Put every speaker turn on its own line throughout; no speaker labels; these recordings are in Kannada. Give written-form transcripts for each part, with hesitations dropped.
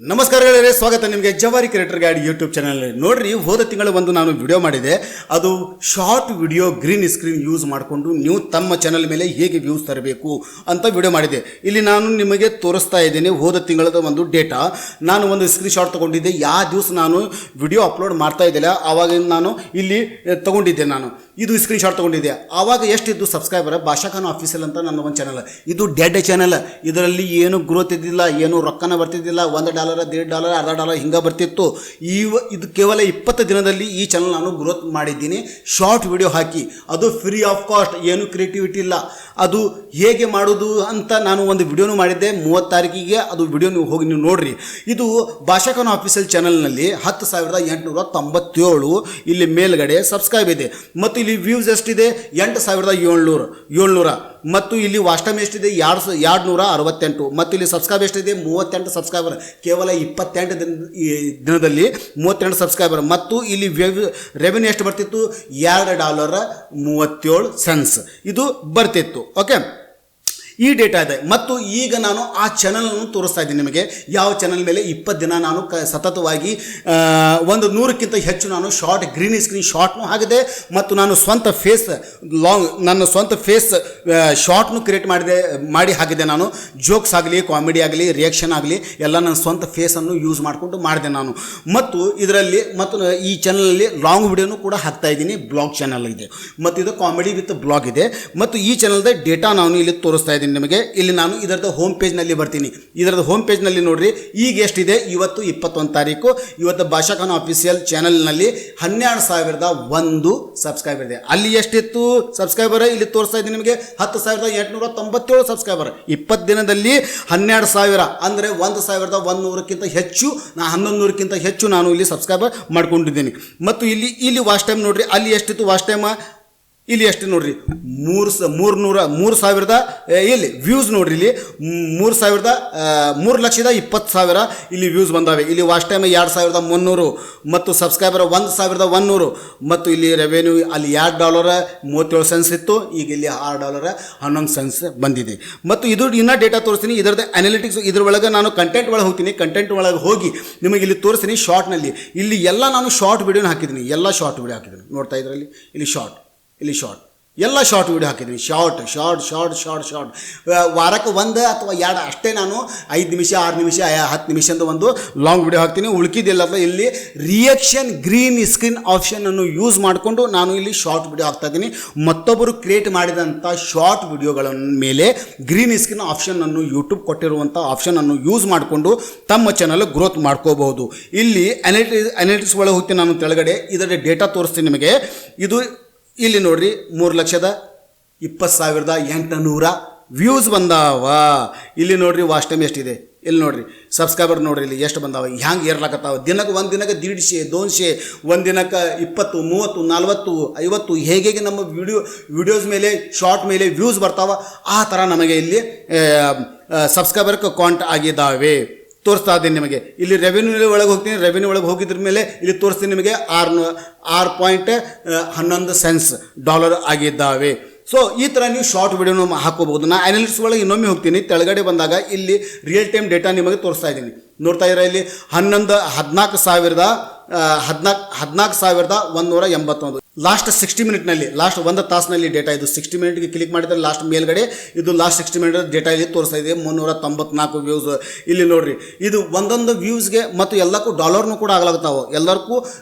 ನಮಸ್ಕಾರ ಗೆಳೆಯರೇ, ಸ್ವಾಗತ ನಿಮಗೆ ಜವಾರಿ ಕ್ರಿಯೇಟರ್ ಗೈಡ್ ಯೂಟ್ಯೂಬ್ ಚಾನಲ್. ನೋಡ್ರಿ, ಹೋದ ತಿಂಗಳು ಒಂದು ನಾನು ವಿಡಿಯೋ ಮಾಡಿದೆ. ಅದು short video green screen use ಮಾಡಿಕೊಂಡು ನೀವು ತಮ್ಮ ಚಾನಲ್ ಮೇಲೆ ಹೇಗೆ ವ್ಯೂಸ್ ತರಬೇಕು ಅಂತ ವಿಡಿಯೋ ಮಾಡಿದೆ. ಇಲ್ಲಿ ನಾನು ನಿಮಗೆ ತೋರಿಸ್ತಾ ಇದ್ದೇನೆ ಹೋದ ತಿಂಗಳದ ಒಂದು ಡೇಟಾ. ನಾನು ಒಂದು ಸ್ಕ್ರೀನ್ ಶಾಟ್ ತೊಗೊಂಡಿದ್ದೆ. ಯಾವ ದಿವಸ ನಾನು ವಿಡಿಯೋ ಅಪ್ಲೋಡ್ ಮಾಡ್ತಾ ಇದ್ದಿಲ್ಲ ಆವಾಗ ನಾನು ಇಲ್ಲಿ ತೊಗೊಂಡಿದ್ದೆ. ನಾನು ಇದು ಸ್ಕ್ರೀನ್ ಶಾಟ್ ತೊಗೊಂಡಿದ್ದೆ. ಆವಾಗ ಎಷ್ಟಿದ್ದು ಸಬ್ಸ್ಕ್ರೈಬರ್? ಭಾಷಾ ಖಾನ್ ಆಫೀಸಿಯಲ್ ಅಂತ ನನ್ನ ಒಂದು ಚಾನಲ್. ಇದು ಡೆಡ್ ಚಾನಲ್. ಇದರಲ್ಲಿ ಏನು ಗ್ರೋತ್ ಇದ್ದಿಲ್ಲ, ಏನು ರೊಕ್ಕನ ಬರ್ತಿದ್ದಿಲ್ಲ. $1, $1.5, $0.5 ಹಿಂಗೆ ಬರ್ತಿತ್ತು. ಇದು ಕೇವಲ 20 ದಿನದಲ್ಲಿ ಈ ಚಾನಲ್ ನಾನು ಗ್ರೋತ್ ಮಾಡಿದ್ದೀನಿ. ಶಾರ್ಟ್ ವಿಡಿಯೋ ಹಾಕಿ, ಅದು ಫ್ರೀ ಆಫ್ ಕಾಸ್ಟ್, ಏನು ಕ್ರಿಯೇಟಿವಿಟಿ ಇಲ್ಲ. ಅದು ಹೇಗೆ ಮಾಡೋದು ಅಂತ ನಾನು ಒಂದು ವಿಡಿಯೋನು ಮಾಡಿದ್ದೆ. 30 ತಾರೀಕಿಗೆ ಅದು ವಿಡಿಯೋ ನೀವು ಹೋಗಿ ನೀವು ನೋಡ್ರಿ. ಇದು ಭಾಷಾ ಖಾನ್ ಆಫೀಸಿಯಲ್ ಚಾನಲ್ನಲ್ಲಿ 10,897 ಇಲ್ಲಿ ಮೇಲ್ಗಡೆ ಸಬ್ಸ್ಕ್ರೈಬ್ ಇದೆ. ಮತ್ತು ಇಲ್ಲಿ ವ್ಯೂಸ್ ಎಷ್ಟಿದೆ? 8,700. ಮತ್ತು ಇಲ್ಲಿ ವಾಚ್ ಟೈಮ್ ಎಷ್ಟಿದೆ? 268. ಮತ್ತು ಇಲ್ಲಿ ಸಬ್ಸ್ಕ್ರೈಬ್ ಎಷ್ಟಿದೆ? 38 ಸಬ್ಸ್ಕ್ರೈಬರ್. ಕೇವಲ 28 ದಿನದಲ್ಲಿ 38 ಸಬ್ಸ್ಕ್ರೈಬರ್. ಮತ್ತು ಇಲ್ಲಿ ರೆವೆನ್ಯೂ ಎಷ್ಟು ಬರ್ತಿತ್ತು? $2.37 ಇದು ಬರ್ತಿತ್ತು. ಓಕೆ, ಈ ಡೇಟಾ ಇದೆ. ಮತ್ತು ಈಗ ನಾನು ಆ ಚಾನಲನ್ನು ತೋರಿಸ್ತಾ ಇದ್ದೀನಿ ನಿಮಗೆ. ಯಾವ ಚಾನಲ್ ಮೇಲೆ 20 ದಿನ ನಾನು ಸತತವಾಗಿ 100ಕ್ಕಿಂತ ಹೆಚ್ಚು ನಾನು ಶಾರ್ಟ್ ಗ್ರೀನ್ ಸ್ಕ್ರೀನ್ ಶಾರ್ಟ್ನು ಹಾಕಿದೆ. ಮತ್ತು ನಾನು ನನ್ನ ಸ್ವಂತ ಫೇಸ್ ಶಾರ್ಟ್ನು ಕ್ರಿಯೇಟ್ ಮಾಡಿ ಹಾಕಿದೆ. ನಾನು ಜೋಕ್ಸ್ ಆಗಲಿ, ಕಾಮಿಡಿ ಆಗಲಿ, ರಿಯಾಕ್ಷನ್ ಆಗಲಿ ಎಲ್ಲ ನನ್ನ ಸ್ವಂತ ಫೇಸನ್ನು ಯೂಸ್ ಮಾಡಿಕೊಂಡು ಮಾಡಿದೆ ನಾನು. ಮತ್ತು ಇದರಲ್ಲಿ ಈ ಚಾನಲಲ್ಲಿ ಲಾಂಗ್ ವಿಡಿಯೋನು ಕೂಡ ಹಾಕ್ತಾ ಇದ್ದೀನಿ. ಬ್ಲಾಗ್ ಚಾನಲ್ ಇದೆ ಮತ್ತು ಇದು ಕಾಮಿಡಿ ವಿತ್ ಬ್ಲಾಗ್ ಇದೆ. ಮತ್ತು ಈ ಚಾನಲ್ದ ಡೇಟಾ ನಾನು ಇಲ್ಲಿ ತೋರಿಸ್ತಾ ಇದ್ದೀನಿ ನಿಮಗೆ. ಇಲ್ಲಿ ನಾನು ಇದರದ ಹೋಮ್ ಪೇಜ್ನಲ್ಲಿ ಬರ್ತೀನಿ. ಇದರದ ಹೋಮ್ ಪೇಜ್ನಲ್ಲಿ ನೋಡ್ರಿ, ಈಗ ಎಷ್ಟಿದೆ? ಇವತ್ತು 21 ತಾರೀಕು. ಇವತ್ತು ಭಾಷಾ ಖಾನ್ ಆಫೀಸಿಯಲ್ ಚಾನಲ್ನಲ್ಲಿ 12,001 ಸಬ್ಸ್ಕ್ರೈಬರ್ ಇದೆ. ಅಲ್ಲಿ ಎಷ್ಟಿತ್ತು ಸಬ್ಸ್ಕ್ರೈಬರ್? ಇಲ್ಲಿ ತೋರಿಸ್ತಾ ಇದ್ದೀನಿ ನಿಮಗೆ 10,897 ಸಬ್ಸ್ಕ್ರೈಬರ್. 20 ದಿನದಲ್ಲಿ 12,000 ಅಂದರೆ 1,100ಕ್ಕಿಂತ ಹೆಚ್ಚು, 1,100ಕ್ಕಿಂತ ಹೆಚ್ಚು ನಾನು ಇಲ್ಲಿ ಸಬ್ಸ್ಕ್ರೈಬರ್ ಮಾಡ್ಕೊಂಡಿದ್ದೀನಿ. ಮತ್ತು ಇಲ್ಲಿ ವಾಚ್ ಟೈಮ್ ನೋಡ್ರಿ, ಅಲ್ಲಿ ಎಷ್ಟಿತ್ತು ವಾಚ್ ಟೈಮ್? ಇಲ್ಲಿ ಎಷ್ಟು ನೋಡ್ರಿ? 3,000 ಇಲ್ಲಿ ವ್ಯೂಸ್ ನೋಡ್ರಿ. ಇಲ್ಲಿ 3,20,000 ಇಲ್ಲಿ ವ್ಯೂಸ್ ಬಂದಾವೆ. ಇಲ್ಲಿ ವಾಚ್ ಟೈಮ್ 2,300 ಮತ್ತು ಸಬ್ಸ್ಕ್ರೈಬರ್ 1,100. ಮತ್ತು ಇಲ್ಲಿ ರೆವೆನ್ಯೂ ಅಲ್ಲಿ $2.37 ಇತ್ತು, ಈಗ ಇಲ್ಲಿ $6.11 ಬಂದಿದೆ. ಮತ್ತು ಇದು ಇನ್ನೂ ಡೇಟಾ ತೋರಿಸ್ತೀನಿ. ಇದರದ್ದು ಅನಾಲಿಟಿಕ್ಸ್ ಇದರೊಳಗೆ ನಾನು ಕಂಟೆಂಟ್ ಒಳಗೆ ಹೋಗ್ತೀನಿ. ಕಂಟೆಂಟ್ ಒಳಗೆ ಹೋಗಿ ನಿಮಗೆ ಇಲ್ಲಿ ತೋರಿಸ್ತೀನಿ ಶಾರ್ಟ್ನಲ್ಲಿ. ಇಲ್ಲಿ ಎಲ್ಲ ನಾನು ಶಾರ್ಟ್ ವಿಡಿಯೋನ ಹಾಕಿದ್ದೀನಿ. ಎಲ್ಲ ಶಾರ್ಟ್ ವಿಡಿಯೋ ಹಾಕಿದ್ದೀನಿ. ನೋಡ್ತಾ ಇದ್ರಲ್ಲಿ ಇಲ್ಲಿ ಶಾರ್ಟ್ ಎಲ್ಲ ಶಾರ್ಟ್ ವಿಡಿಯೋ ಹಾಕಿದ್ದೀನಿ. ಶಾರ್ಟ್ ವಾರಕ್ಕೆ 1 ಅಥವಾ 2 ಅಷ್ಟೇ ನಾನು 5 ನಿಮಿಷ, 6 ನಿಮಿಷ, 10 ನಿಮಿಷದ ಒಂದು ಲಾಂಗ್ ವಿಡಿಯೋ ಹಾಕ್ತೀನಿ. ಉಳ್ಕಿದ್ದೆಲ್ಲ ಇಲ್ಲಿ ರಿಯಾಕ್ಷನ್ ಗ್ರೀನ್ ಸ್ಕ್ರೀನ್ ಆಪ್ಷನನ್ನು ಯೂಸ್ ಮಾಡಿಕೊಂಡು ನಾನು ಇಲ್ಲಿ ಶಾರ್ಟ್ ವಿಡಿಯೋ ಹಾಕ್ತಾ ಇದ್ದೀನಿ. ಮತ್ತೊಬ್ಬರು ಕ್ರಿಯೇಟ್ ಮಾಡಿದಂಥ ಶಾರ್ಟ್ ವಿಡಿಯೋಗಳ ಮೇಲೆ ಗ್ರೀನ್ ಸ್ಕ್ರೀನ್ ಆಪ್ಷನನ್ನು ಯೂಟ್ಯೂಬ್ ಕೊಟ್ಟಿರುವಂಥ ಆಪ್ಷನನ್ನು ಯೂಸ್ ಮಾಡಿಕೊಂಡು ತಮ್ಮ ಚಾನಲ್ ಗ್ರೋತ್ ಮಾಡ್ಕೋಬಹುದು. ಇಲ್ಲಿ ಅನಾಲಿಟಿಕ್ಸ್ ಒಳಗೆ ಹೋಗ್ತೀನಿ ನಾನು. ಕೆಳಗಡೆ ಇದರ ಡೇಟಾ ತೋರಿಸ್ತೀನಿ ನಿಮಗೆ. ಇದು ಇಲ್ಲಿ ನೋಡ್ರಿ, 3,20,800 ವ್ಯೂಸ್ ಬಂದಾವ. ಇಲ್ಲಿ ನೋಡ್ರಿ ವಾಚ್ ಟೈಮ್ ಎಷ್ಟಿದೆ. ಇಲ್ಲಿ ನೋಡ್ರಿ ಸಬ್ಸ್ಕ್ರೈಬರ್ ನೋಡ್ರಿ ಇಲ್ಲಿ ಎಷ್ಟು ಬಂದಾವ, ಹ್ಯಾಂಗೆ ಏರ್ಲಾಕತ್ತಾವ. ಒಂದು ದಿನಕ್ಕೆ 150, 200, ಒಂದು ದಿನಕ್ಕೆ 20, 30, 40, 50 ಹೇಗೆ ನಮ್ಮ ವಿಡಿಯೋಸ್ ಮೇಲೆ ಶಾರ್ಟ್ ಮೇಲೆ ವ್ಯೂಸ್ ಬರ್ತಾವ. ಆ ಥರ ನಮಗೆ ಇಲ್ಲಿ ಸಬ್ಸ್ಕ್ರೈಬರ್ ಕೌಂಟ್ ಆಗಿದ್ದಾವೆ. ತೋರಿಸ್ತಾ ಇದ್ದೀನಿ ನಿಮಗೆ. ಇಲ್ಲಿ ರೆವೆನ್ಯೂ ಒಳಗೆ ಹೋಗ್ತೀನಿ. ರೆವೆನ್ಯೂ ಒಳಗೆ ಹೋಗಿದ್ರ ಮೇಲೆ ಇಲ್ಲಿ ತೋರಿಸ್ತೀನಿ ನಿಮಗೆ $6.11 ಆಗಿದ್ದಾವೆ. ಸೊ ಈ ಥರ ನೀವು ಶಾರ್ಟ್ ವಿಡಿಯೋನ ಹಾಕೋಬಹುದು. ನಾನು ಅನಾಲಿಟಿಕ್ಸ್ ಒಳಗೆ ಇನ್ನೊಮ್ಮೆ ಹೋಗ್ತೀನಿ. ಕೆಳಗಡೆ ಬಂದಾಗ ಇಲ್ಲಿ ರಿಯಲ್ ಟೈಮ್ ಡೇಟಾ ನಿಮಗೆ ತೋರಿಸ್ತಾ ಇದ್ದೀನಿ. ನೋಡ್ತಾ ಇರೋ ಇಲ್ಲಿ 14,181 ಲಾಸ್ಟ್ 60 ಮಿನಿಟ್ನಲ್ಲಿ, ಲಾಸ್ಟ್ 1 ತಾಸಿನಲ್ಲಿ ಡೇಟಾ. ಇದು 60 ಮಿನಿಟ್ಗೆ ಕ್ಲಿಕ್ ಮಾಡಿದರೆ ಲಾಸ್ಟ್ ಮೇಲ್ಗಡೆ ಇದು ಲಾಸ್ಟ್ 60 ಮಿನಿಟ್ ಡೇಟಾ ಇಲ್ಲಿ ತೋರಿಸ್ತಾ ಇದೆ. 394 ವ್ಯೂಸ್. ಇಲ್ಲಿ ನೋಡ್ರಿ, ಇದು ಒಂದೊಂದು ವ್ಯೂಸ್ಗೆ ಮತ್ತು ಎಲ್ಲಕ್ಕೂ ಡಾಲರ್ನು ಕೂಡ ಆಗ್ಲಾಗ್ತಾವೆ. ಎಲ್ಲರಿಗೂ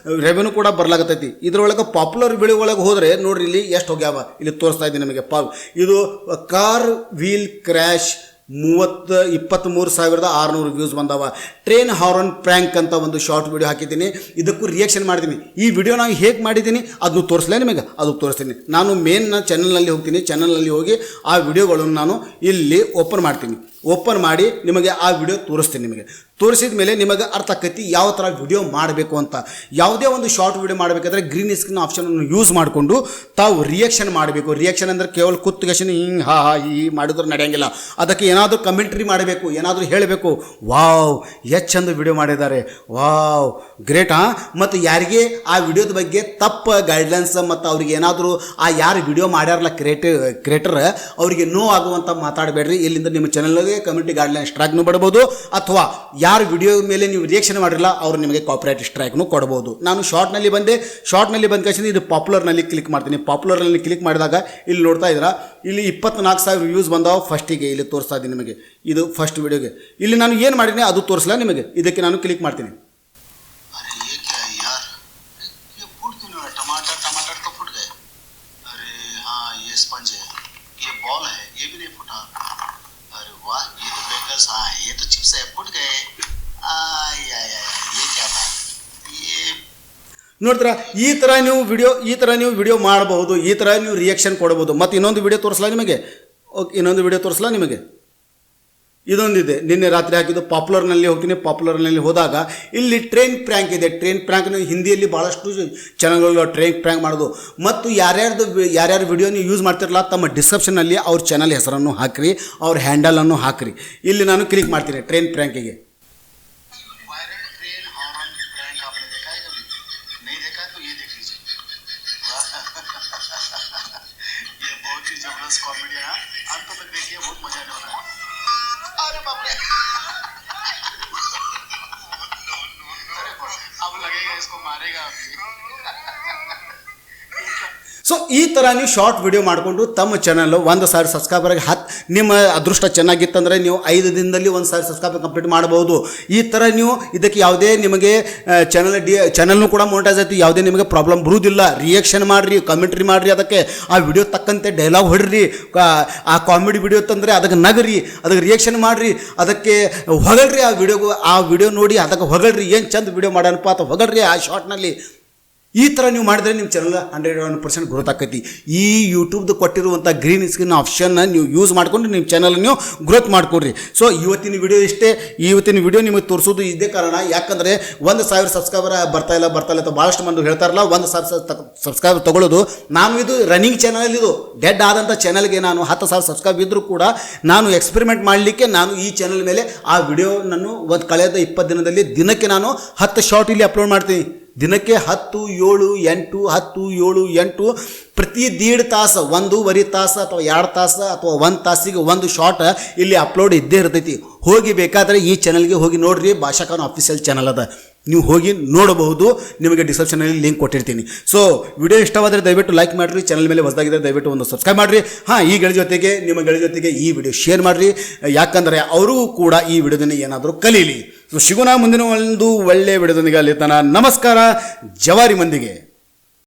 ರೆವೆನ್ಯೂ ಕೂಡ ಬರ್ಲಾಗತ್ತೈತಿ. ಇದರೊಳಗೆ ಪಾಪ್ಯುಲರ್ ವಿಡಿಯೋ ಒಳಗೆ ಹೋದರೆ ನೋಡ್ರಿ ಇಲ್ಲಿ ಎಷ್ಟು ಹೋಗ್ಯಾವ. ಇಲ್ಲಿ ತೋರಿಸ್ತಾ ಇದ್ದೀನಿ ನಿಮಗೆ. ಇದು ಕಾರ್ ವೀಲ್ ಕ್ರ್ಯಾಶ್ 23,600 ವ್ಯೂಸ್ ಬಂದಾವ. ಟ್ರೈನ್ ಹಾರನ್ ಪ್ರ್ಯಾಂಕ್ ಅಂತ ಒಂದು ಶಾರ್ಟ್ ವಿಡಿಯೋ ಹಾಕಿದ್ದೀನಿ. ಇದಕ್ಕೂ ರಿಯಾಕ್ಷನ್ ಮಾಡಿದ್ದೀನಿ. ಈ ವಿಡಿಯೋ ನಾನು ಹೇಗೆ ಮಾಡಿದ್ದೀನಿ ಅದನ್ನು ತೋರಿಸಲೇ ನಿಮಗೆ, ಅದು ತೋರಿಸ್ತೀನಿ. ನಾನು ಮೇನ್ ಚಾನಲ್ನಲ್ಲಿ ಹೋಗ್ತೀನಿ. ಚಾನಲ್ನಲ್ಲಿ ಹೋಗಿ ಆ ವಿಡಿಯೋಗಳನ್ನು ನಾನು ಇಲ್ಲಿ ಓಪನ್ ಮಾಡಿ ನಿಮಗೆ ಆ ವಿಡಿಯೋ ತೋರಿಸ್ತೀನಿ. ನಿಮಗೆ ತೋರಿಸಿದ ಮೇಲೆ ನಿಮಗೆ ಅರ್ಥ ಆಕೈತಿ ಯಾವ ಥರ ವಿಡಿಯೋ ಮಾಡಬೇಕು ಅಂತ. ಯಾವುದೇ ಒಂದು ಶಾರ್ಟ್ ವಿಡಿಯೋ ಮಾಡಬೇಕಾದ್ರೆ ಗ್ರೀನ್ ಸ್ಕ್ರೀನ್ ಆಪ್ಷನನ್ನು ಯೂಸ್ ಮಾಡಿಕೊಂಡು ತಾವು ರಿಯಾಕ್ಷನ್ ಮಾಡಬೇಕು. ರಿಯಾಕ್ಷನ್ ಅಂದರೆ ಕೇವಲ ಕುತ್ತುಗೆಶನ್ ಹಿಂಗೆ ಹೀ ಮಾಡಿದ್ರೆ ನಡೆಯಂಗಿಲ್ಲ. ಅದಕ್ಕೆ ಏನಾದರೂ ಕಮೆಂಟ್ರಿ ಮಾಡಬೇಕು, ಏನಾದರೂ ಹೇಳಬೇಕು. ವಾವ್ ಎಷ್ಟು ಚಂದ ವಿಡಿಯೋ ಮಾಡಿದ್ದಾರೆ, ವಾವ್ ಗ್ರೇಟ್. ಮತ್ತು ಯಾರಿಗೆ ಆ ವಿಡಿಯೋದ ಬಗ್ಗೆ ತಪ್ಪು ಗೈಡ್ಲೈನ್ಸ್ ಮತ್ತು ಅವ್ರಿಗೆ ಏನಾದರೂ ಯಾರು ವಿಡಿಯೋ ಮಾಡ್ಯಾರಲ್ಲ ಕ್ರಿಯೇಟರ್ ಅವರಿಗೆ ನೋ ಆಗುವಂಥ ಮಾತಾಡಬೇಡ್ರಿ. ಇಲ್ಲಿಂದ ನಿಮ್ಮ ಚಾನಲ್ಗೆ ಕಮ್ಯುನಿಟಿ ಗೈಡ್ಲೈನ್ ಸ್ಟ್ರೈಕ್ನು ಬಿಡ್ಬೋದು. ಅಥವಾ ಯಾರು ವಿಡಿಯೋ ಮೇಲೆ ನೀವು ರಿಯಾಕ್ಷನ್ ಮಾಡಿರಲ್ಲ ಅವ್ರು ನಿಮಗೆ ಕಾಪಿರೈಟ್ ಸ್ಟ್ರೈಕ್ನು ಕೊಡ್ಬೋದು. ನಾನು ಶಾರ್ಟ್ನಲ್ಲಿ ಬಂದ ಕಳಿಸಿದ ಇದು ಪಾಪ್ಯುಲರ್ನಲ್ಲಿ ಕ್ಲಿಕ್ ಮಾಡ್ತೀನಿ. ಪಾಪ್ಯುಲರ್ನಲ್ಲಿ ಕ್ಲಿಕ್ ಮಾಡಿದಾಗ ಇಲ್ಲಿ ನೋಡ್ತಾ ಇದ್ದೀರಾ, ಇಲ್ಲಿ 24,000 ವ್ಯೂಸ್ ಬಂದಾವ. ಫಸ್ಟಿಗೆ ಇಲ್ಲಿ ತೋರಿಸ್ತಾ ಇದ್ದೀನಿ ನಿಮಗೆ, ಇದು ಫಸ್ಟ್ ವಿಡಿಯೋಗೆ. ಇಲ್ಲಿ ನಾನು ಏನು ಮಾಡಿದ್ದೀನಿ ಅದು ತೋರಿಸಲ್ಲ ನಿಮಗೆ, ಇದಕ್ಕೆ ನಾನು ಕ್ಲಿಕ್ ಮಾಡ್ತೀನಿ. ನೋಡ್ತೀರಾ, ಈ ಥರ ನೀವು ವಿಡಿಯೋ ಮಾಡಬಹುದು, ಈ ಥರ ನೀವು ರಿಯಾಕ್ಷನ್ ಕೊಡಬಹುದು. ಮತ್ತು ಇನ್ನೊಂದು ವಿಡಿಯೋ ತೋರಿಸಲ್ಲ ನಿಮಗೆ, ಓಕೆ, ಇನ್ನೊಂದು ವಿಡಿಯೋ ತೋರಿಸಲ್ಲ ನಿಮಗೆ. ಇದೊಂದಿದೆ, ನಿನ್ನೆ ರಾತ್ರಿ ಹಾಕಿದ್ದು. ಪಾಪ್ಯುಲರ್ನಲ್ಲಿ ಹೋಗ್ತೀನಿ. ಪಾಪ್ಯುಲರ್ನಲ್ಲಿ ಹೋದಾಗ ಇಲ್ಲಿ ಟ್ರೈನ್ ಪ್ರ್ಯಾಂಕ್ ಇದೆ. ಟ್ರೈನ್ ಪ್ರ್ಯಾಂಕ್ ಹಿಂದಿಯಲ್ಲಿ ಭಾಳಷ್ಟು ಚಾನಲ್ಗಳು ಟ್ರೈನ್ ಪ್ರ್ಯಾಂಕ್ ಮಾಡೋದು. ಮತ್ತು ಯಾರ್ಯಾರು ವಿಡಿಯೋ ನೀವು ಯೂಸ್ ಮಾಡ್ತಿರಲ್ಲ ತಮ್ಮ ಡಿಸ್ಕ್ರಿಪ್ಷನ್ನಲ್ಲಿ ಅವ್ರ ಚಾನಲ್ ಹೆಸರನ್ನು ಹಾಕಿರಿ, ಅವ್ರ ಹ್ಯಾಂಡಲನ್ನು ಹಾಕಿರಿ. ಇಲ್ಲಿ ನಾನು ಕ್ಲಿಕ್ ಮಾಡ್ತೀನಿ ಟ್ರೈನ್ ಪ್ರ್ಯಾಂಕಿಗೆ. ಸೊ ಈ ಥರ ನೀವು ಶಾರ್ಟ್ ವಿಡಿಯೋ ಮಾಡಿಕೊಂಡು ತಮ್ಮ ಚಾನಲ್ಲು 1,000 ಸಬ್ಸ್ಕ್ರೈಬರ್ಗೆ ನಿಮ್ಮ ಅದೃಷ್ಟ ಚೆನ್ನಾಗಿತ್ತಂದರೆ ನೀವು 5 ದಿನದಲ್ಲಿ 1,000 ಸಬ್ಸ್ಕ್ರೈಬರ್ ಕಂಪ್ಲೀಟ್ ಮಾಡಬಹುದು. ಈ ಥರ ನೀವು ಇದಕ್ಕೆ ಯಾವುದೇ ನಿಮಗೆ ಚಾನಲ್ನು ಕೂಡ ಮೋನಿಟೈಸ್ ಆಯ್ತು, ಯಾವುದೇ ನಿಮಗೆ ಪ್ರಾಬ್ಲಮ್ ಬರುವುದಿಲ್ಲ. ರಿಯಾಕ್ಷನ್ ಮಾಡಿರಿ, ಕಮೆಂಟ್ರಿ ಮಾಡಿರಿ, ಅದಕ್ಕೆ ಆ ವಿಡಿಯೋ ತಕ್ಕಂತೆ ಡೈಲಾಗ್ ಹೊಡ್ರಿ. ಆ ಕಾಮಿಡಿ ವಿಡಿಯೋ ತಂದರೆ ಅದಕ್ಕೆ ನಗರಿ, ಅದಕ್ಕೆ ರಿಯಾಕ್ಷನ್ ಮಾಡಿರಿ, ಅದಕ್ಕೆ ಹೊಗಳ್ರಿ. ಆ ವಿಡಿಯೋ ನೋಡಿ ಅದಕ್ಕೆ ಹೊಗಳ್ರಿ, ಏನು ಚಂದ ವಿಡಿಯೋ ಮಾಡೋಣಪ್ಪ ಅಂತ ಹೊಗಳ್ರಿ ಆ ಶಾರ್ಟ್ನಲ್ಲಿ. ಈ ಥರ ನೀವು ಮಾಡಿದರೆ ನಿಮ್ಮ ಚಾನಲ್ 101% ಗ್ರೋತ್ ಆಕೈತಿ. ಈ ಯೂಟ್ಯೂಬ್ದು ಕೊಟ್ಟಿರುವಂಥ ಗ್ರೀನ್ ಸ್ಕ್ರೀನ್ ಆಪ್ಷನ್ನ ನೀವು ಯೂಸ್ ಮಾಡಿಕೊಂಡು ನಿಮ್ಮ ಚಾನಲ್ ನೀವು ಗ್ರೋತ್ ಮಾಡ್ಕೊಡ್ರಿ. ಸೊ ಇವತ್ತಿನ ವಿಡಿಯೋ ಇಷ್ಟೇ. ಇವತ್ತಿನ ವಿಡಿಯೋ ನಿಮಗೆ ತೋರಿಸೋದು ಇದೇ ಕಾರಣ, ಯಾಕಂದರೆ 1,000 ಸಬ್ಸ್ಕ್ರೈಬರ್ ಬರ್ತಾ ಇಲ್ಲ ಅಂತ ಭಾಳಷ್ಟು ಮಂದಿ ಹೇಳ್ತಾರಲ್ಲ. 1,000 ಸಬ್ಸ್ಕ್ರೈಬರ್ ತೊಗೊಳ್ಳೋದು, ನಾನು ಇದು ರನ್ನಿಂಗ್ ಚಾನಲ್, ಇದು ಡೆಡ್ ಆದಂಥ ಚಾನಲ್ಗೆ ನಾನು 10,000 ಸಬ್ಸ್ಕ್ರೈಬ್ ಇದ್ದರೂ ಕೂಡ ನಾನು ಎಕ್ಸ್ಪೆರಿಮೆಂಟ್ ಮಾಡಲಿಕ್ಕೆ ನಾನು ಈ ಚಾನಲ್ ಮೇಲೆ ಆ ವಿಡಿಯೋ ಕಳೆದ 20 ದಿನದಲ್ಲಿ ದಿನಕ್ಕೆ ನಾನು 10 ಶಾರ್ಟ್ ಇಲ್ಲಿ ಅಪ್ಲೋಡ್ ಮಾಡ್ತೀನಿ. ದಿನಕ್ಕೆ 10, 7, 8, 10, 7, 8 ಪ್ರತಿ 1.5 ತಾಸು, 1.5 ತಾಸು ಅಥವಾ 2 ತಾಸು ಅಥವಾ 1 ತಾಸಿಗೆ ಒಂದು ಶಾರ್ಟ್ ಇಲ್ಲಿ ಅಪ್ಲೋಡ್ ಇದ್ದೇ ಇರ್ತೈತಿ. ಹೋಗಿ ಬೇಕಾದರೆ ಈ ಚಾನಲ್ಗೆ ಹೋಗಿ ನೋಡಿರಿ, ಭಾಷಾಖಾನ್ ಆಫೀಷಿಯಲ್ ಚಾನಲ್ ಅದ, ನೀವು ಹೋಗಿ ನೋಡಬಹುದು. ನಿಮಗೆ ಡಿಸ್ಕ್ರಿಪ್ಷನಲ್ಲಿ ಲಿಂಕ್ ಕೊಟ್ಟಿರ್ತೀನಿ. ಸೊ ವಿಡಿಯೋ ಇಷ್ಟವಾದರೆ ದಯವಿಟ್ಟು ಲೈಕ್ ಮಾಡಿರಿ, ಚಾನಲ್ ಮೇಲೆ ಹೊಸದಾಗಿದ್ದರೆ ದಯವಿಟ್ಟು ಒಂದು ಸಬ್ಸ್ಕ್ರೈಬ್ ಮಾಡಿರಿ. ಈ ನಿಮ್ಮ ಗೆಳೆಯ ಜೊತೆಗೆ ಈ ವಿಡಿಯೋ ಶೇರ್ ಮಾಡಿರಿ, ಯಾಕಂದರೆ ಅವರಿಗೂ ಕೂಡ ಈ ವಿಡಿಯೋದಿಂದ ಏನಾದರೂ ಕಲೀಲಿ. ಸೊ ಸಿಗೋಣ ಮುಂದಿನ ಒಂದು ಒಳ್ಳೆಯ ವಿಡಿಯೋದೊಂದಿಗೆ. ಅಲ್ಲಿ ತನಕ ನಮಸ್ಕಾರ ಜವಾರಿ ಮಂದಿಗೆ.